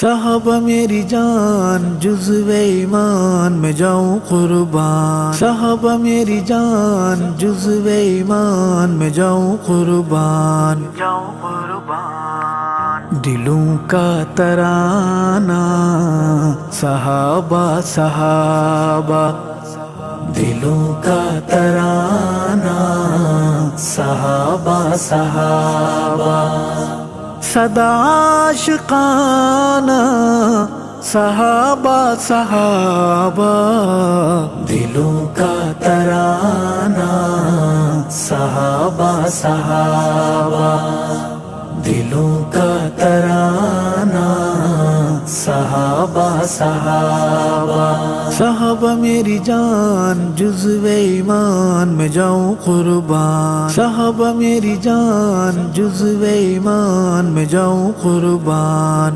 صحابہ میری جان جزو ایمان میں جاؤں قربان، صحابہ میری جان جزو ایمان میں جاؤں قربان، دلوں کا ترانہ صحابہ صحابہ، دلوں کا ترانہ صحابہ صحابہ، صدا عاشقانہ صحابہ صحابہ، دلوں کا ترانہ صحابہ صحابہ، دلوں کا ترانہ صحابہ صحابہ، صحابہ میری جان جزو ایمان میں جاؤں قربان، صحابہ میری جان جزو ایمان میں جاؤں قربان،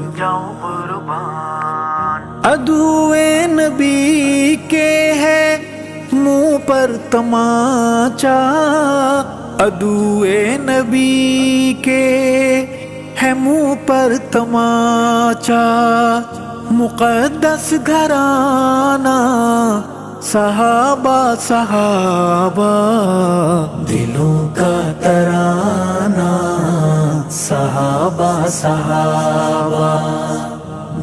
عدو نبی کے ہے منہ پر تماچا، عدو نبی کے ہے منہ پر تماچا، مقدس گھرانہ صحابہ صحابہ، دلوں کا ترانہ صحابہ صحابہ،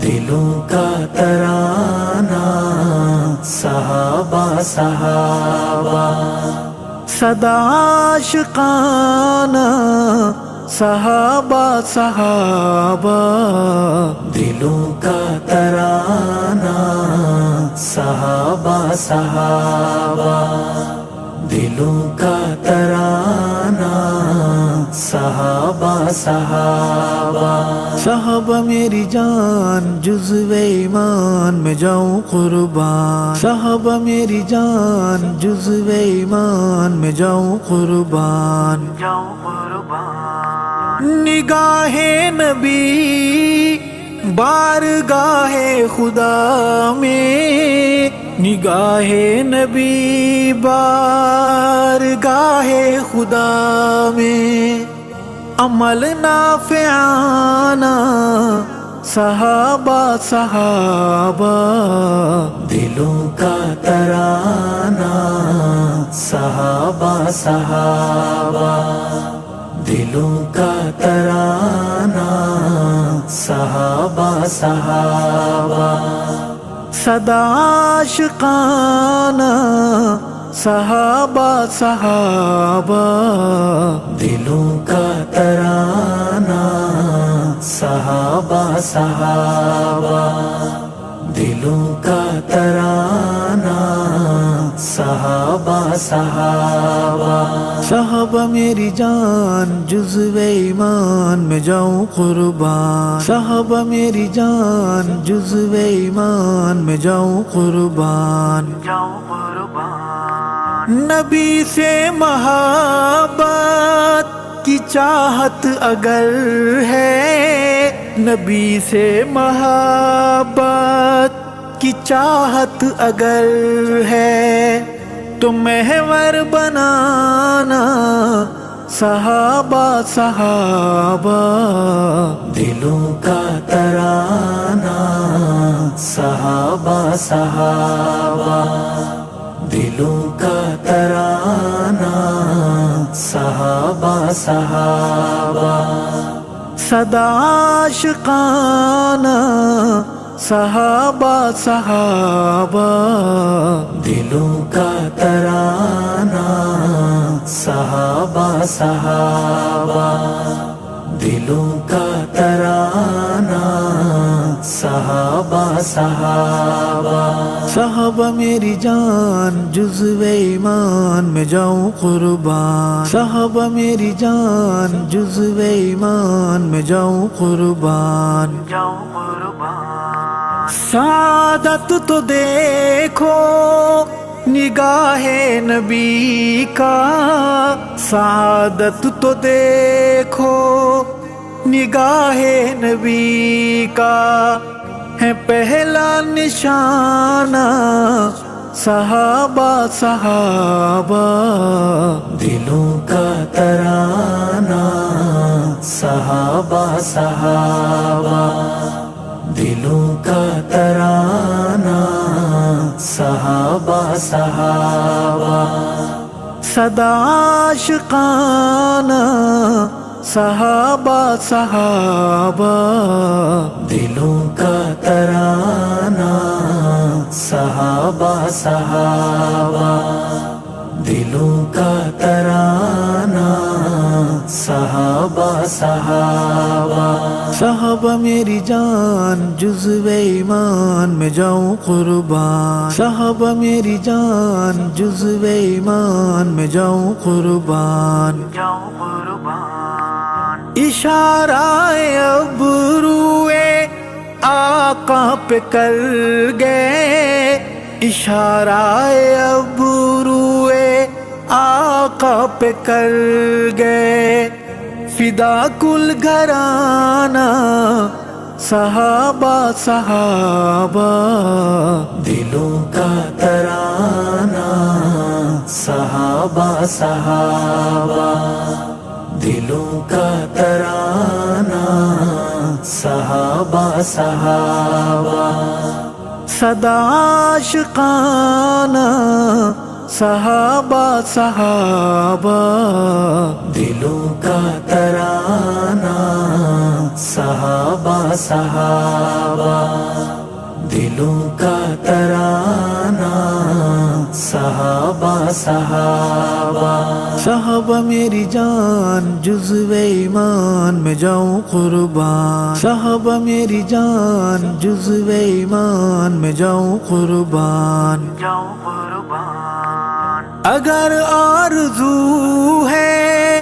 دلوں کا ترانہ صحابہ صحابہ، صدا عاشقانہ صحابہ صحابہ، دلوں کا ترانہ صحابہ صحابہ، دلوں کا ترانہ صحابہ صحابہ، صحابہ میری جان جزو ایمان میں جاؤں قربان، صحابہ میری جان جزو ایمان میں جاؤں قربان، نگاہ نبی بارگاہ خدا میں، نگاہ نبی بارگاہ خدا میں، عمل نافعانہ صحابہ صحابہ، دلوں کا ترانہ صحابہ صحابہ، دلوں کا ترانہ صحابہ صحابہ، صدا عاشقانہ صحابہ صحابہ، دلوں کا ترانہ صحابہ صحابہ، دلوں کا ترانہ صحابہ صحابہ، صحابہ میری جان جزو ایمان میں جاؤں قربان، صحابہ میری جان جزو ایمان میں جاؤں قربان، نبی سے محبت کی چاہت اگر ہے، نبی سے محبت کی چاہت اگر ہے، تو محور بنانا صحابہ صحابہ، دلوں کا ترانہ صحابہ صحابہ، دلوں کا ترانہ صحابہ صحابہ، صدا عاشقانہ صحابہ صحابہ، دلوں کا ترانہ صحابہ صحابہ، دلوں کا ترانہ صحابہ صحابہ، صحابہ میری جان جزو ایمان میں جاؤں قربان، صحابہ میری جان جزو ایمان میں جاؤں قربان، سعادت تو دیکھو نگاہ نبی کا، سعادت تو دیکھو نگاہ نبی کا، ہے پہلا نشانہ صحابہ صحابہ، دلوں کا ترانہ صحابہ صحابہ، دل کا ترانہ صحابہ صحابہ، صدا عاشقانہ صحابہ صحابہ، دلوں کا ترانہ صحابہ صحابہ، دلوں کا ترانہ صحابہ صحابہ، صحابہ میری جان جزو ایمان میں جاؤں قربان، صحابہ میری جان جزو ایمان میں جاؤں قربان، اشارہ ابروئے آقا پہ کر گئے، اشارہ ابروئے آقا پہ کر گئے، فدا کل گھرانہ صحابہ صحابہ، دلوں کا ترانہ صحابہ صحابہ، دلوں کا ترانہ صحابہ صحابہ، صدا عاشقانہ صحابہ صحابہ، دلوں کا ترانہ صحابہ صحابہ، دلوں کا ترانہ صحابہ صحابہ، صحابہ میری جان جزو ایمان میں جاؤں قربان، صحابہ میری جان جزو ایمان میں جاؤں قربان، اگر آرزو ہے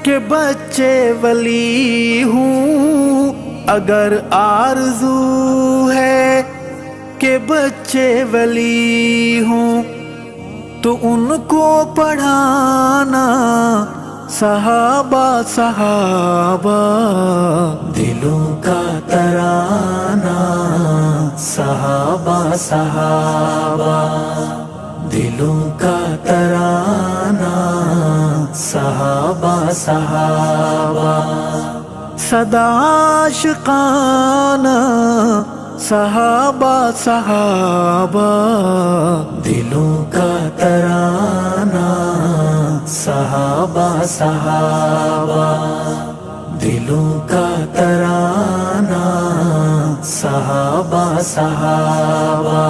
کہ بچے ولی ہوں، اگر آرزو ہے کہ بچے ولی ہوں، تو ان کو پڑھانا صحابہ صحابہ، دلوں کا ترانہ صحابہ صحابہ، دلوں کا ترانہ صحابہ صحابہ، صدا عاشقانہ صحابہ صحابہ، دلوں کا ترانہ صحابہ صحابہ، دلوں کا ترانہ صحابہ صحابہ،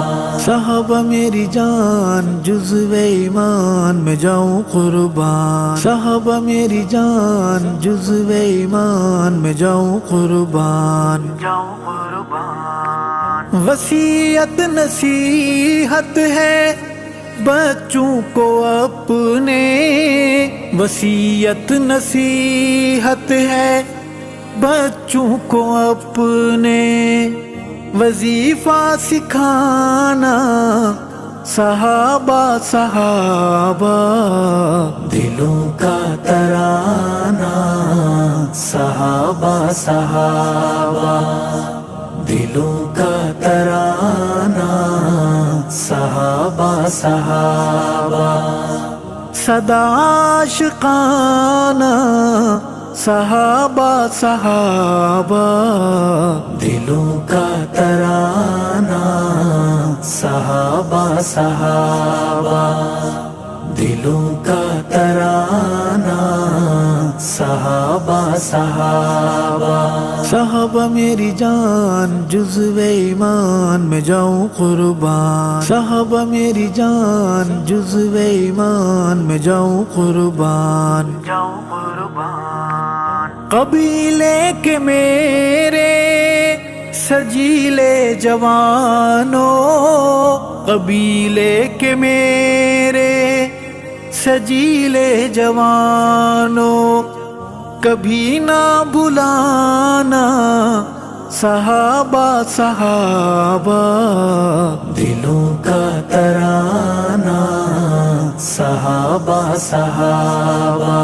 صحابہ میری جان جزو ایمان میں جاؤں قربان، صحابہ میری جان جزو ایمان میں جاؤں قربان، وصیت نصیحت ہے بچوں کو اپنے، وصیت نصیحت ہے بچوں کو اپنے، وظیفہ سکھانا صحابہ صحابہ، دلوں کا ترانہ صحابہ صحابہ، دلوں کا ترانہ صحابہ صحابہ، صدا عاشقانہ صحابہ صحابہ، دلوں کا ترانہ صحابہ صحابہ، دلوں کا ترانہ صحابہ صحابہ، صحابہ میری جان جزو ایمان میں جاؤں قربان، صحابہ میری جان جزو ایمان میں جاؤں قربان، قبیلے کے میرے سجیلے جوانوں، قبیلے کے میرے سجیلے جوانوں، کبھی نہ بلانا صحابہ صحابہ، دلوں کا ترانہ صحابہ صحابہ،